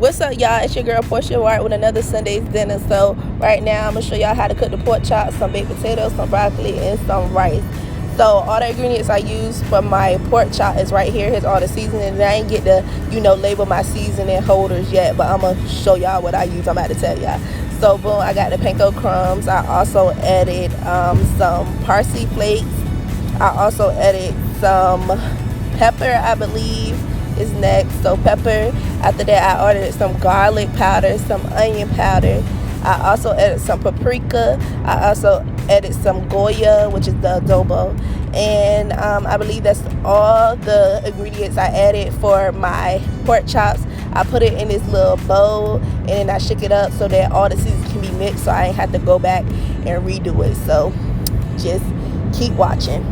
What's up, y'all? It's your girl Portia with another Sunday's dinner. So right now I'm gonna show y'all how to cook the pork chops, some baked potatoes, some broccoli, and some rice. So all the ingredients I use for my pork chop is right here. Here's all the seasoning. And I ain't get to, label my seasoning holders yet, but I'm gonna show y'all what I use. I'm about to tell y'all. So boom, I got the panko crumbs. I also added some parsley flakes. I also added some pepper, I believe is next. So pepper. After that, I ordered some garlic powder, some onion powder. I also added some paprika. I also added some Goya, which is the adobo. And I believe that's all the ingredients I added for my pork chops. I put it in this little bowl and then I shook it up so that all the seasons can be mixed, so I ain't have to go back and redo it. So just keep watching.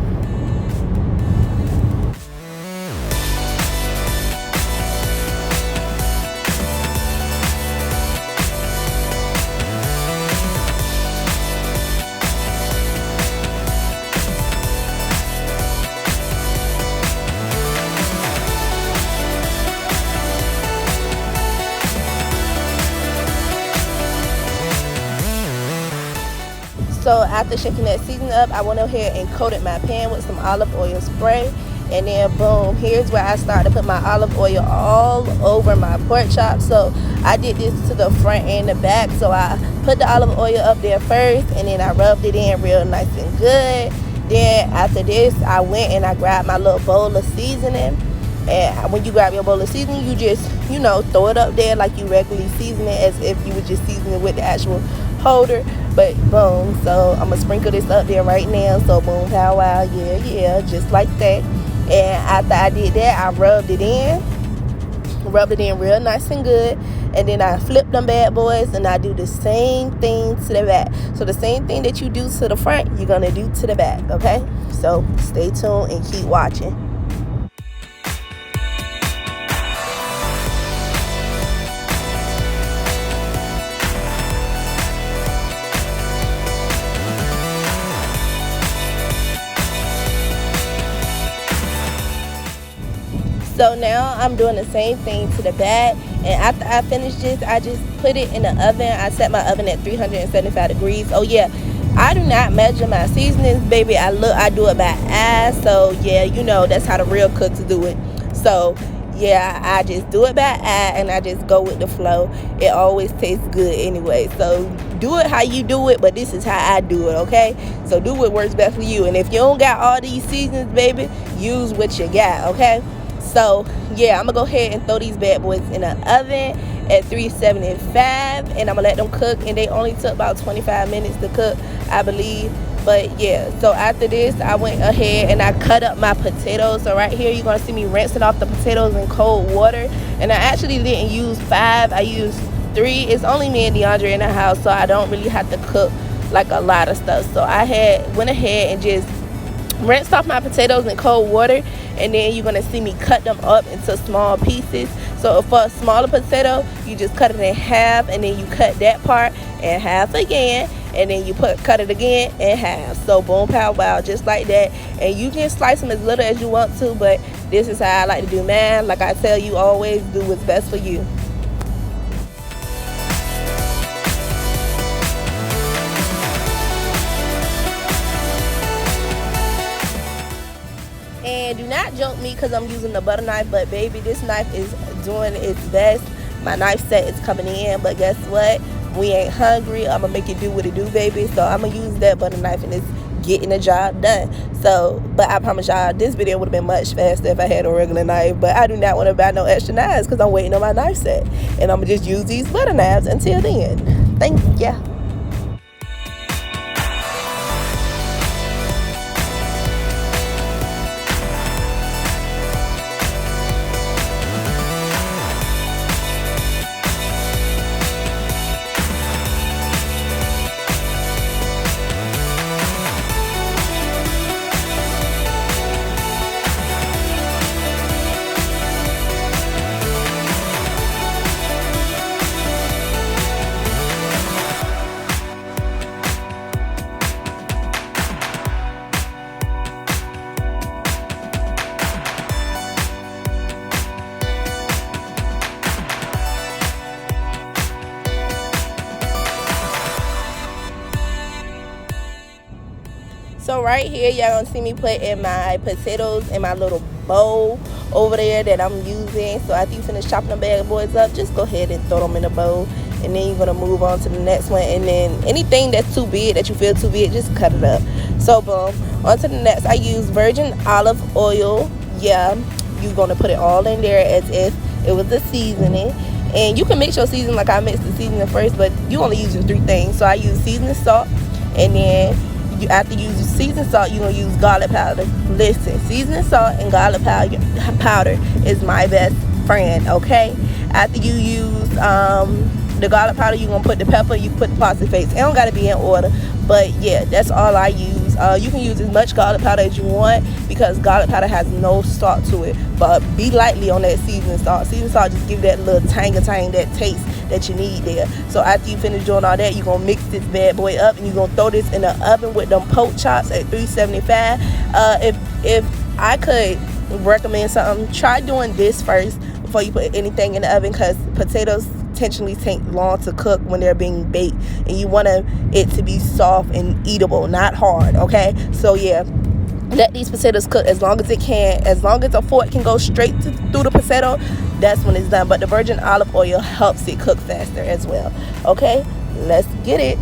So after shaking that seasoning up, I went ahead and coated my pan with some olive oil spray. And then boom, here's where I started to put my olive oil all over my pork chop. So I did this to the front and the back. So I put the olive oil up there first, and then I rubbed it in real nice and good. Then after this, I went and I grabbed my little bowl of seasoning. And when you grab your bowl of seasoning, you just, throw it up there like you regularly season it, as if you would just season it with the actual holder. But boom, so I'm gonna sprinkle this up there right now. So boom, pow wow, yeah, just like that. And after I did that, I rubbed it in real nice and good. And then I flip them bad boys, and I do the same thing to the back. So the same thing that you do to the front, you're gonna do to the back, okay? So stay tuned and keep watching. So now I'm doing the same thing to the back, and after I finish this, I just put it in the oven. I set my oven at 375 degrees. Oh yeah, I do not measure my seasonings, baby. I do it by eye. So yeah, that's how the real cooks do it. So yeah, I just do it by eye, and I just go with the flow. It always tastes good anyway. So do it how you do it, but this is how I do it, okay? So do what works best for you. And if you don't got all these seasonings, baby, use what you got, okay? So yeah, I'm gonna go ahead and throw these bad boys in the oven at 375, and I'm gonna let them cook. And they only took about 25 minutes to cook, I believe. But yeah, so after this, I went ahead and I cut up my potatoes. So right here, you're gonna see me rinsing off the potatoes in cold water. And I actually didn't use 5, I used 3. It's only me and DeAndre in the house, so I don't really have to cook like a lot of stuff. So I went ahead and just rinsed off my potatoes in cold water, and then you're gonna see me cut them up into small pieces. So for a smaller potato, you just cut it in half, and then you cut that part in half again, and then you cut it again in half. So boom, pow wow, just like that. And you can slice them as little as you want to, but this is how I like to do mine. Like I tell you, always do what's best for you. And do not joke me because I'm using the butter knife, but baby, this knife is doing its best. My knife set is coming in, but guess what? We ain't hungry. I'm gonna make it do what it do, baby. So I'm gonna use that butter knife, and it's getting the job done. So, but I promise y'all, this video would have been much faster if I had a regular knife. But I do not want to buy no extra knives because I'm waiting on my knife set, and I'm gonna just use these butter knives until then. Thank you. So right here, y'all gonna see me put in my potatoes in my little bowl over there that I'm using. So after you finish chopping the bad boys up, just go ahead and throw them in a bowl, and then you're gonna move on to the next one. And then anything that's too big, that you feel too big, just cut it up. So boom, on to the next. I use virgin olive oil. Yeah, you're gonna put it all in there as if it was the seasoning. And you can mix your seasoning like I mixed the seasoning first, but you only using 3 things. So I use seasoning salt, and then after you use seasoning salt, you're gonna use garlic powder. Listen, seasoning salt and garlic powder is my best friend, okay? After you use the garlic powder, you're gonna put the pepper, you put the parsley flakes. It don't gotta be in order, but yeah, that's all I use. You can use as much garlic powder as you want, because garlic powder has no salt to it, but be lightly on that seasoning salt. Seasoning salt just give that little tang, that taste that you need there. So after you finish doing all that, you're gonna mix this bad boy up, and you're gonna throw this in the oven with them pork chops at 375. If I could recommend something, try doing this first before you put anything in the oven, because potatoes intentionally take long to cook when they're being baked, and you want it to be soft and eatable, not hard, okay? So yeah, let these potatoes cook as long as it can. As long as a fork can go straight through the potato, that's when it's done. But the virgin olive oil helps it cook faster as well. Okay, let's get it.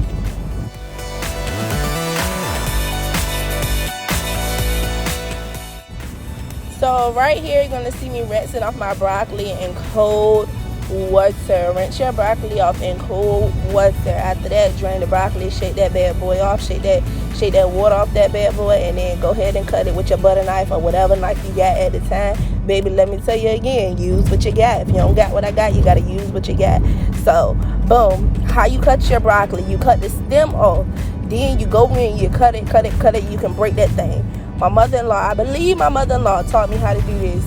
So right here, you're gonna see me rinsing off my broccoli in cold water. Rinse your broccoli off in cold water. After that, drain the broccoli, shake that bad boy off, shake that water off that bad boy, and then go ahead and cut it with your butter knife or whatever knife you got at the time. Baby, let me tell you again, use what you got. If you don't got what I got, you gotta use what you got. So boom, how you cut your broccoli? You cut the stem off, then you go in, you cut it. You can break that thing. My mother-in-law, I believe my mother-in-law taught me how to do this,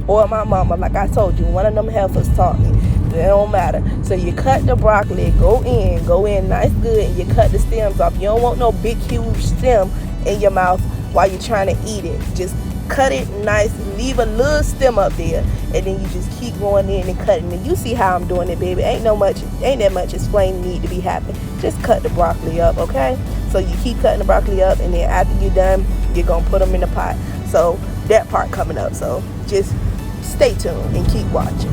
or my mama, like I told you, one of them heifers taught me. It don't matter. So you cut the broccoli, go in nice good, and you cut the stems off. You don't want no big huge stem in your mouth while you're trying to eat it. Just cut it nice, leave a little stem up there, and then you just keep going in and cutting it. You see how I'm doing it, baby. Ain't that much explaining need to be happening. Just cut the broccoli up, okay? So you keep cutting the broccoli up, and then after you're done, you're gonna put them in the pot. So that part coming up. So just stay tuned and keep watching.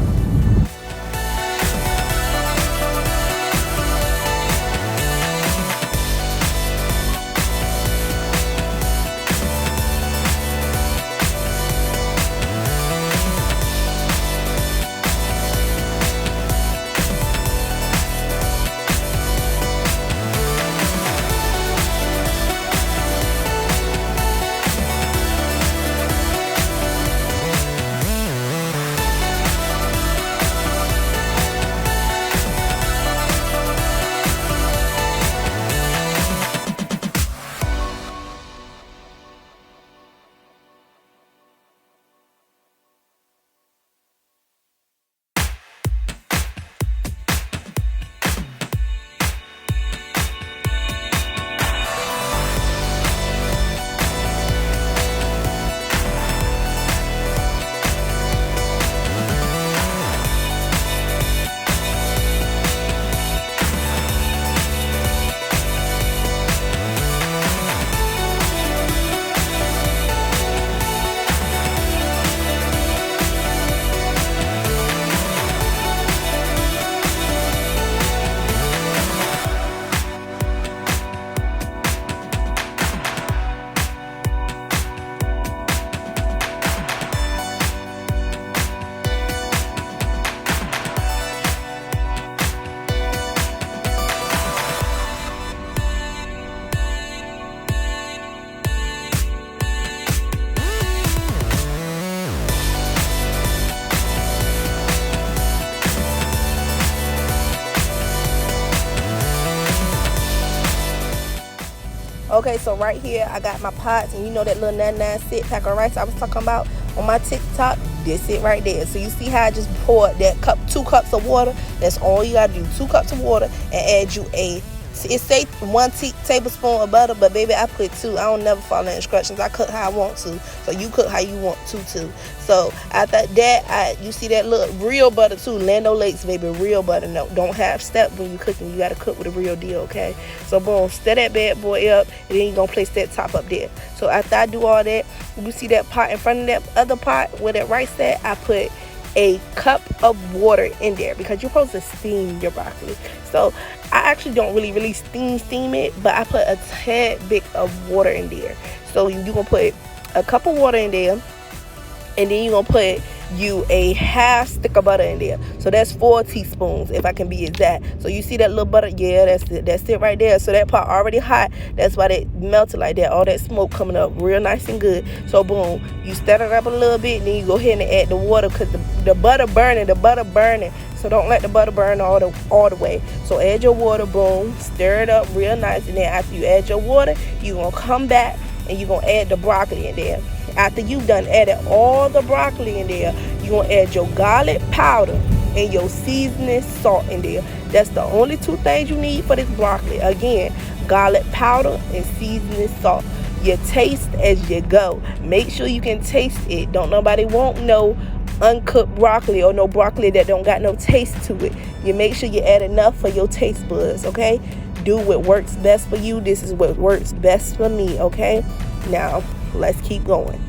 Okay, so right here I got my pots, and you know that little 99-cent pack of rice I was talking about on my TikTok? This it right there. So you see how I just poured that 2 cups of water? That's all you gotta do, 2 cups of water, and add you a it say 1 tablespoon of butter, but baby, I put 2. I don't never follow instructions. I cook how I want to, so you cook how you want to too. So after that, you see that look, real butter too. Land O'Lakes, baby, real butter. No, don't have step when you cooking. You gotta cook with a real deal, okay? So boom, stir that bad boy up, and then you gonna place that top up there. So after I do all that, you see that pot in front of that other pot where that rice at, I put a cup of water in there because you're supposed to steam your broccoli. So I actually don't really steam it, but I put a tad bit of water in there. So you're gonna put a cup of water in there, and then you're gonna put you a half stick of butter in there. So that's 4 teaspoons if I can be exact. So you see that little butter? Yeah, that's it right there. So that pot already hot. That's why they melted like that. All that smoke coming up real nice and good. So boom, you stir it up a little bit, and then you go ahead and add the water because the butter burning. So don't let the butter burn all the way. So add your water, boom, stir it up real nice, and then after you add your water, you're gonna come back and you're gonna add the broccoli in there. After you've done added all the broccoli in there, you're going to add your garlic powder and your seasoning salt in there. That's the only 2 things you need for this broccoli. Again, garlic powder and seasoning salt. You taste as you go. Make sure you can taste it. Don't nobody want no uncooked broccoli or no broccoli that don't got no taste to it. You make sure you add enough for your taste buds, okay? Do what works best for you. This is what works best for me, okay? Now, let's keep going.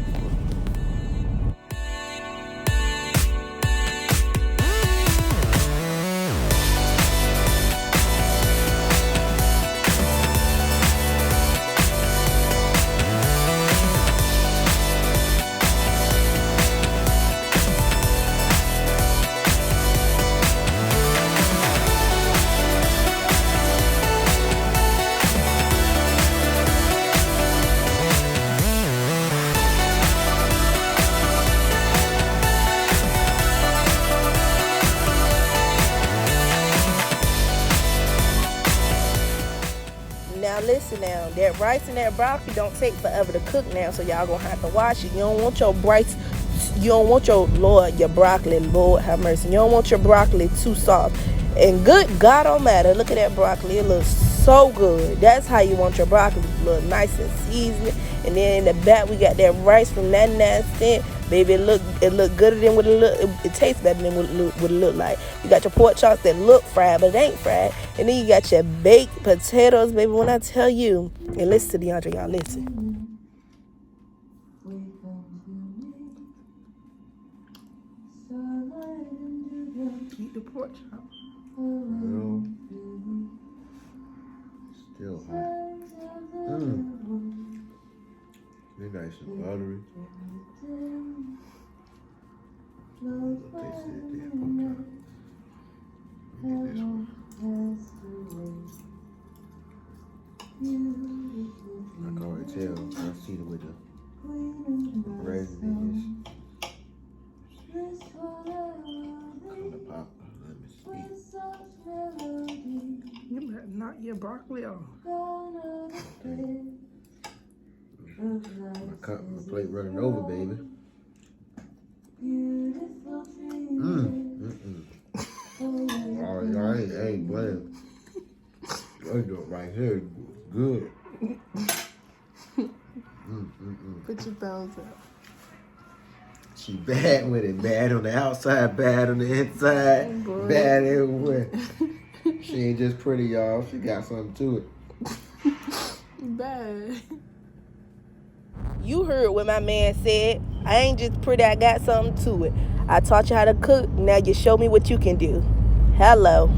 Now listen now, that rice and that broccoli don't take forever to cook now, so y'all gonna have to wash it. You don't want your broccoli, Lord have mercy. You don't want your broccoli too soft. And good God almighty, look at that broccoli. It looks so good. That's how you want your broccoli to look, nice and seasoned. And then in the back we got that rice from 99¢. Baby, it look gooder than what it look. It tastes better than what it look like. You got your pork chops that look fried, but it ain't fried. And then you got your baked potatoes, baby. When I tell you, and listen to DeAndre, y'all listen. Eat the pork chop. Well, still hot. They're nice and buttery. Taste it there. Okay. Get this one. I can already tell. I see the way the resin is. Color pop. Let me see. You better knock your broccoli off. My plate running over, baby. Oh, I ain't playing. I do it right here. Good. Put your thumbs up. She bad with it. Bad on the outside, bad on the inside, bad everywhere. She ain't just pretty, y'all. She got something to it. Bad. You heard what my man said. I ain't just pretty, I got something to it. I taught you how to cook. Now you show me what you can do. Hello.